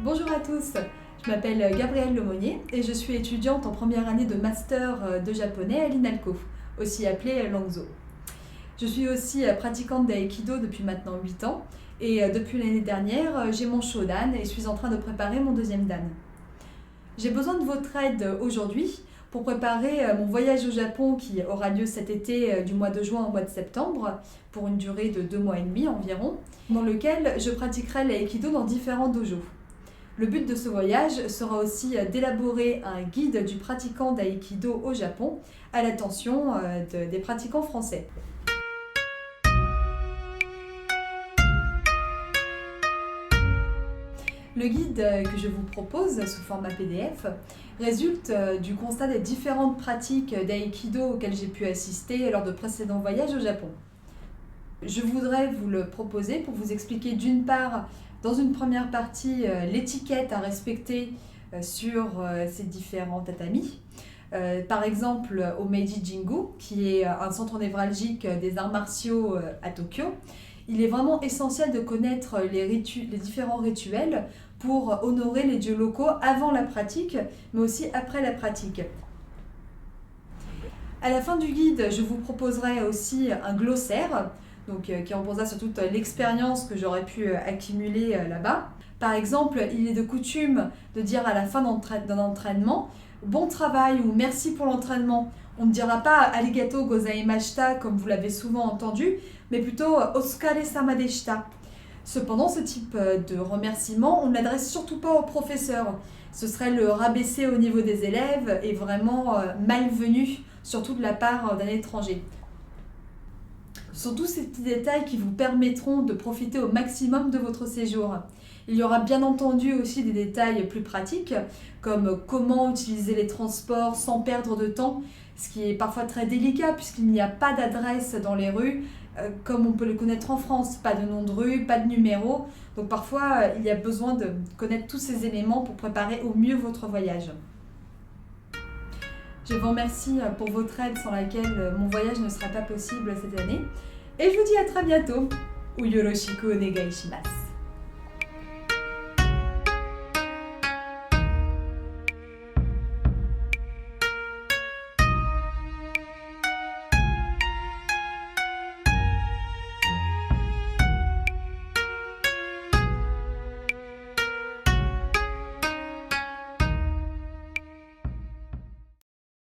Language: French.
Bonjour à tous, je m'appelle Gabrielle Lemonnier et je suis étudiante en première année de master de japonais à l'INALCO, aussi appelée Langzo. Je suis aussi pratiquante d'aïkido depuis maintenant 8 ans et depuis l'année dernière, j'ai mon shodan et suis en train de préparer mon deuxième dan. J'ai besoin de votre aide aujourd'hui pour préparer mon voyage au Japon qui aura lieu cet été du mois de juin au mois de septembre pour une durée de 2 mois et demi environ, dans lequel je pratiquerai l'aïkido dans différents dojos. Le but de ce voyage sera aussi d'élaborer un guide du pratiquant d'aïkido au Japon à l'attention des pratiquants français. Le guide que je vous propose sous format PDF résulte du constat des différentes pratiques d'aïkido auxquelles j'ai pu assister lors de précédents voyages au Japon. Je voudrais vous le proposer pour vous expliquer d'une part, dans une première partie, l'étiquette à respecter sur ces différents tatamis. Par exemple, au Meiji Jingu, qui est un centre névralgique des arts martiaux à Tokyo, il est vraiment essentiel de connaître les différents rituels pour honorer les dieux locaux avant la pratique, mais aussi après la pratique. À la fin du guide, je vous proposerai aussi un glossaire, qui reposera sur toute l'expérience que j'aurais pu accumuler là-bas. Par exemple, il est de coutume de dire à la fin d'un entraînement « bon travail » ou « merci pour l'entraînement ». On ne dira pas « arigato gozaimashita » comme vous l'avez souvent entendu, mais plutôt « otsukare-sama deshita ». Cependant, ce type de remerciement, on ne l'adresse surtout pas au professeur. Ce serait le rabaisser au niveau des élèves et vraiment malvenu, surtout de la part d'un étranger. Ce sont tous ces petits détails qui vous permettront de profiter au maximum de votre séjour. Il y aura bien entendu aussi des détails plus pratiques, comme comment utiliser les transports sans perdre de temps, ce qui est parfois très délicat puisqu'il n'y a pas d'adresse dans les rues, comme on peut le connaître en France, pas de nom de rue, pas de numéro. Donc parfois, il y a besoin de connaître tous ces éléments pour préparer au mieux votre voyage. Je vous remercie pour votre aide sans laquelle mon voyage ne sera pas possible cette année. Et je vous dis à très bientôt. Yoroshiku onegai shimasu.